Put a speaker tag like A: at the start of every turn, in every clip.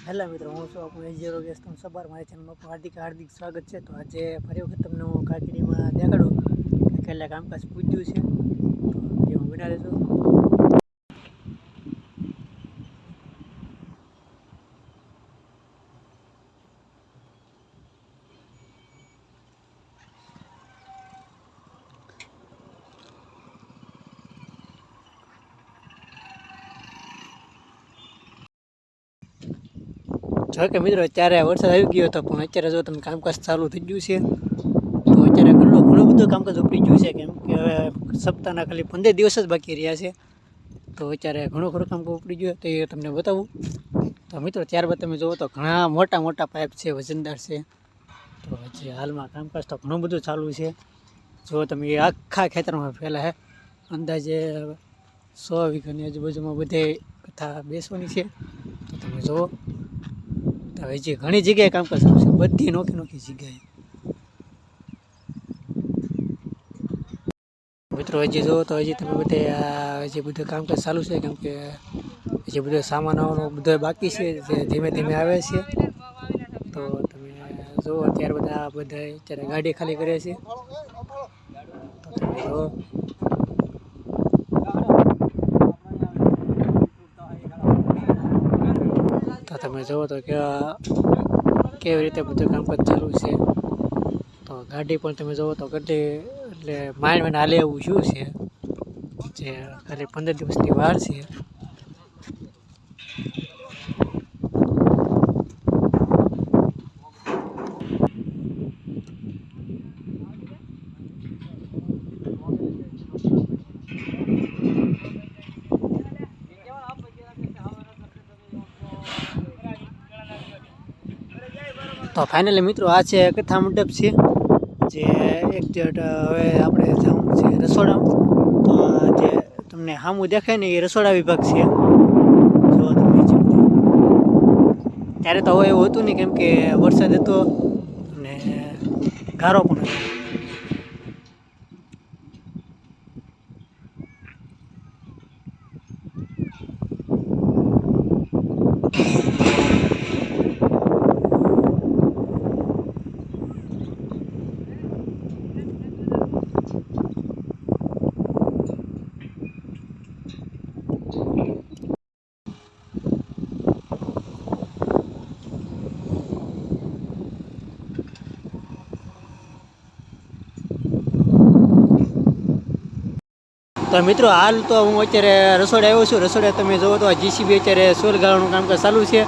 A: Hello મિત્રો, હું છું આપણું એજીરો ગેસ તમે સવાર મારી ચેનલમાં આપણું હાર્દિક સ્વાગત છે. તો આજે ફરી વખત તમને હું કાકડીમાં દેખાડું કે કેટલા કામકાજ પૂજ્યું છે. તો વિડીયો બના લેજો. જો કે મિત્રો અત્યારે વરસાદ આવી ગયો હતો, પણ અત્યારે જો તમે કામકાજ ચાલુ થઈ ગયું છે. તો અત્યારે ઘણું બધું કામકાજ ઉપડી ગયું છે, કેમ કે હવે સપ્તાહના ખાલી 15 દિવસ જ બાકી રહ્યા છે. તો અત્યારે ઘણું કામકાજ ઉપડી ગયું તે તમને બતાવું. તો મિત્રો ત્યારબાદ તમે જુઓ તો ઘણા મોટા પાઇપ છે, વજનદાર છે. તો હજી હાલમાં કામકાજ તો ઘણું બધું ચાલુ છે. જો તમે આખા ખેતરમાં ફેલા છે, અંદાજે 100 વીઘાની આજુબાજુમાં બધે કથા બેસવાની છે. તો તમે જુઓ તો હજી ઘણી જગ્યાએ કામકાજ ચાલુ છે, બધી નોખી જગ્યાએ. મિત્રો હજી જુઓ તો હજી તમે બધે હજી બધું કામકાજ ચાલુ છે, કેમ કે હજી બધો સામાન આવવાનો બધો બાકી છે, જે ધીમે ધીમે આવે છે. તો તમે જુઓ ત્યારબાદ બધા અત્યારે ગાડી ખાલી કરે છે. તો તમે જુઓ તો કેવી રીતે બધું કામકાજ ચાલુ છે. તો ગાડી પણ તમે જુઓ તો ગાડી એટલે માંડ હાલે એવું શું છે, જે ખાલી 15 દિવસની વાર છે. તો ફાઇનલી મિત્રો આ છે કથા મંડપ છે, જે એક્ઝેક્ટ હવે આપણે જવાનું છે રસોડામાં. તો જે તમને સામું દેખાય ને એ રસોડા વિભાગ છે. જો તમે ત્યારે તો હવે એવું હતું નહીં, કેમ કે વરસાદ હતો અને ગારો પણ હતો. તો મિત્રો હાલ તો હું અત્યારે રસોડે આવ્યો છું. રસોડે તમે જુઓ તો જીસીબી અત્યારે સોલ ગાળવાનું કામકાજ ચાલુ છે,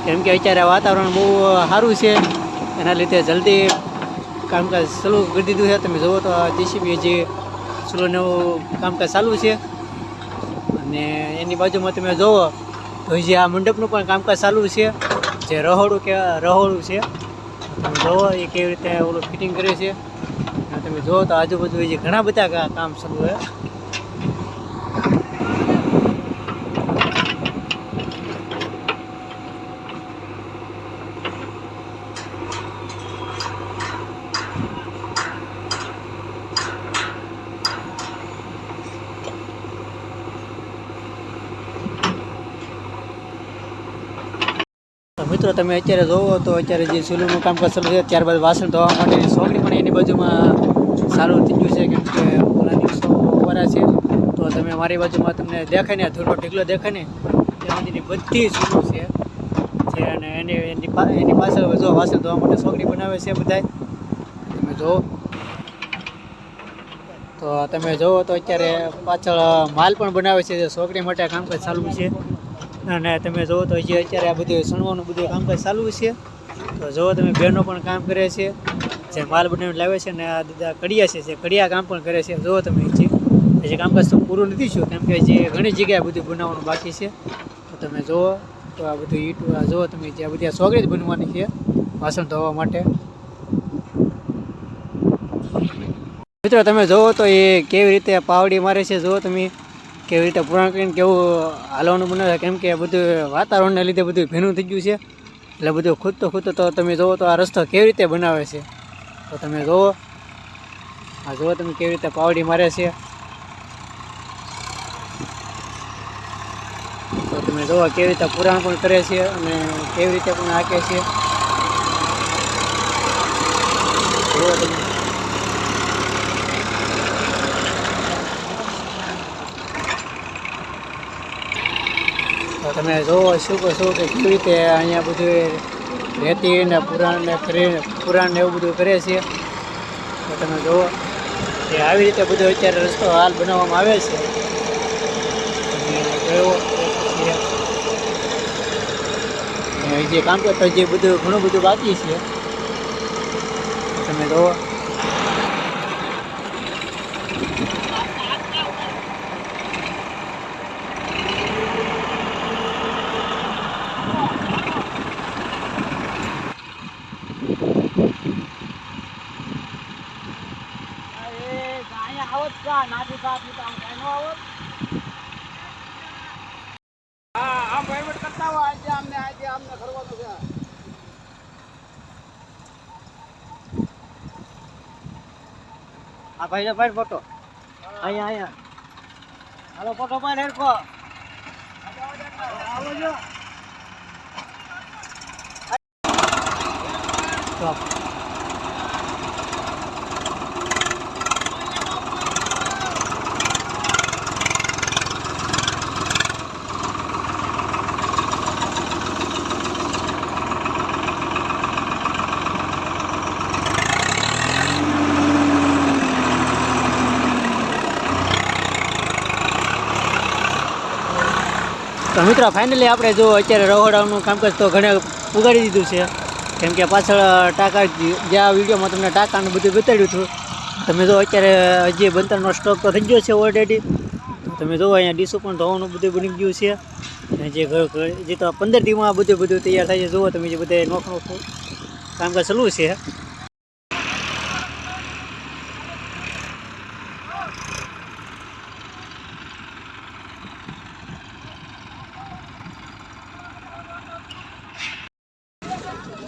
A: કેમ કે અત્યારે વાતાવરણ બહુ સારું છે, એના લીધે જલ્દી કામકાજ ચાલુ કરી દીધું છે. તમે જુઓ તો જીસીબી હજી સોલનું કામકાજ ચાલુ છે, અને એની બાજુમાં તમે જુઓ તો હજી આ મંડપનું પણ કામકાજ ચાલુ છે, જે રહોડું છે. તમે જુઓ એ કેવી રીતે ઓલું ફિટિંગ કરે છે. તમે જુઓ તો આજુબાજુ હજી ઘણા બધા કામ ચાલુ છે. મિત્રો તમે અત્યારે જોવો તો અત્યારે જે ચૂલુનું કામકાજ ચાલુ છે, ત્યારબાદ વાસણ ધોવા માટેની સોગડી પણ એની બાજુમાં ચાલુ થઈ ગયું છે, કેમ કે ઓલા દિવસો વાળા છે. તો તમે મારી બાજુમાં તમને દેખાય ને ધૂળનો ઢીકલો દેખાય ને ત્યાં સુધીની બધી ચૂલું છે, જે અને એની પાછળ જો વાસણ ધોવા માટે સોગડી બનાવે છે બધા. તમે જુઓ તો અત્યારે પાછળ માલ પણ બનાવે છે, જે સોગડી માટે કામકાજ ચાલુ છે. અને તમે જુઓ તો હજી અત્યારે આ બધું સણવાનું બધું કામકાજ ચાલુ છે. તો જુઓ તમે બહેનો પણ કામ કરે છે, જે માલ બનાવીને લાવે છે, અને આ બધા કડિયા છે, જે કડિયા કામ પણ કરે છે. જુઓ તમે હજી કામકાજ તો પૂરું નથી થયું, કેમ કે હજી ઘણી જગ્યાએ બધું બનાવવાનું બાકી છે. તો તમે જુઓ તો આ બધું ઈંટું જુઓ તમે જે બધી સોગડી જ બનવાની છે વાસણ ધોવા માટે. મિત્રો તમે જુઓ તો એ કેવી રીતે પાવડી મારે છે, જુઓ તમે કેવી રીતે પૂરણ કરીને કેવું હાલવાનું બનાવે, કેમ કે બધું વાતાવરણને લીધે બધું ભીનું થઈ ગયું છે, એટલે બધું ખૂદતો તો તમે જુઓ તો આ રસ્તો કેવી રીતે બનાવે છે. તો તમે જુઓ તમે કેવી રીતે પાવડી મારે છે. તો તમે જોવા કેવી રીતે પુરાણ પણ કરે છે અને કેવી રીતે પણ હાંકે છે. જુઓ તમે. તો તમે જોવો શું કહો છો કે કેવી રીતે અહીંયા બધું રેતી ને પુરાણ ને એવું બધું કરે છે. તો તમે જુઓ કે આવી રીતે બધો અત્યારે રસ્તો હાલ બનાવવામાં આવે છે. જે કામ કરતા જે બધું ઘણું બધું બાકી છે. તમે જુઓ. ભાઈ ભાઈ ફોટો અહીંયા હાલો ફોટો પાડ હેરકો આવજો. તો મિત્રો ફાઇનલી આપણે જો અત્યારે રહોડાનું કામકાજ તો ઘણે ઉગાડી દીધું છે. કેમ કે પાછળ ટાંકા જ્યાં વિડીયોમાં તમને ટાંકાનું બધું બતાડ્યું હતું. તમે જો અત્યારે હજી બંતરનો સ્ટોક તો થઈ ગયો છે ઓલરેડી. તમે જુઓ અહીંયા ડીશું પણ ધોવાનું બધું બની ગયું છે. અને જે જે તો 15 દીમાં બધું તૈયાર થાય છે. જુઓ તમે જે બધા નોખું કામકાજ ચાલુ છે.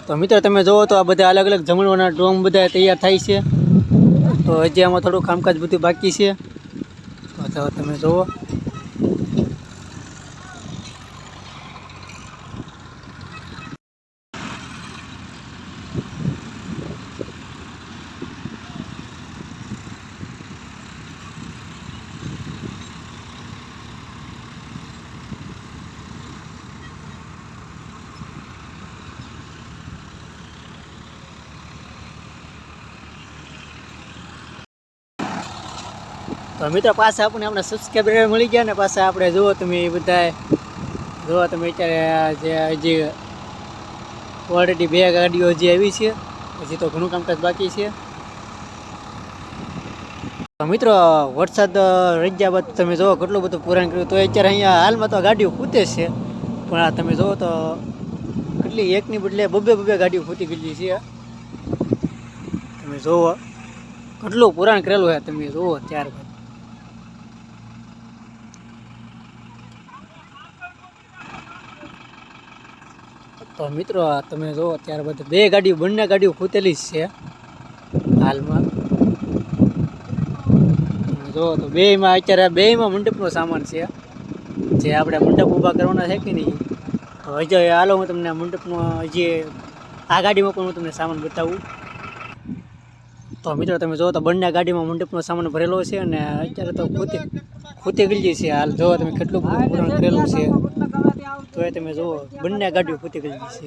A: તો મિત્રો તમે જુઓ તો આ બધા અલગ અલગ જમણવાના ડ્રોમ બધા તૈયાર થાય છે. તો હજી આમાં થોડું કામકાજ બધું બાકી છે. તો તમે જુઓ. તો મિત્રો પાછા આપણા સબસ્ક્રાઈબર મળી ગયા ને પાછા આપણે જુઓ તમે એ બધા જુઓ તમે અત્યારે જે હજી ઓલરેડી 2 ગાડીઓ હજી આવી છે. હજી તો ઘણું કામકાજ બાકી છે. તો મિત્રો વરસાદ રજ્યા બાદ તમે જુઓ કેટલું બધું પુરાણ કર્યું. તો અત્યારે અહીંયા હાલમાં તો ગાડીઓ ખૂતે છે. પણ આ તમે જુઓ તો કેટલી એકની બદલે 2 ગાડીઓ ખૂતી ગયેલી છે. તમે જુઓ કેટલું પુરાણ કરેલું છે. તમે જુઓ ત્યારબાદ તો મિત્રો તમે જુઓ ત્યારબાદ 2 ગાડીઓ બંને ગાડીઓ ખૂતેલી જ છે હાલમાં. તમે જુઓ તો અત્યારે બેયમાં મંડપનો સામાન છે. જે આપણે મંડપ ઊભા કરવાના છે કે નહીં. તો હજી હાલો હું તમને મંડપનો હજી આ ગાડીમાં પણ હું તમને સામાન બતાવું. તો મિત્રો તમે જુઓ તો બંને ગાડીમાં મંડપનો સામાન ભરેલો છે. અને અત્યારે તો ખૂતી ગયેલી છે હાલ. જુઓ તમે કેટલું બધું પુરાણ કરેલું છે. તો એ તમે જુઓ બંને ગાડીઓ ખૂતી ગયેલી છે.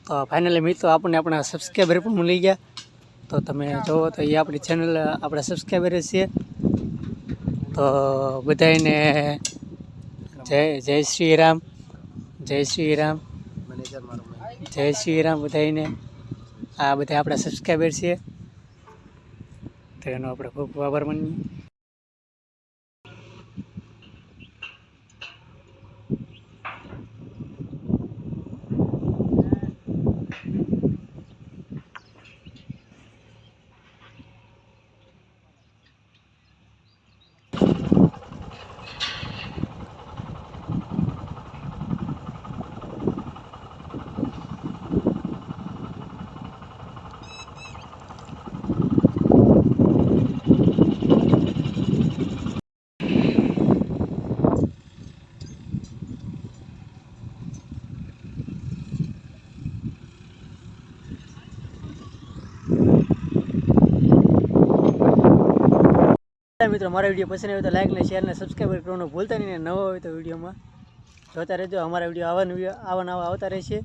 A: તો ફાઇનલી મિત્રો આપણને આપણા સબસ્ક્રાઈબર પણ મળી ગયા. તો તમે જોવો તો એ આપણી ચેનલ આપણા સબસ્ક્રાઈબર છે. તો બધાને જય શ્રી રામ, જય શ્રી રામ, જય શ્રી રામ બધાને. આ બધા આપણા સબસ્ક્રાઈબર છે, તો એનો આપણે ખૂબ ખૂબ આભાર માનીએ. મિત્રો મારો વિડીયો પસંદ આવ્યો તો લાઈક ને શેર ને સબસ્ક્રાઈબ કરવાનું ભૂલતા નહીં. ને નવો હોય તો વિડીયોમાં જોતા રહેજો. અમારા વિડીયો આવા આવતા રહેશે.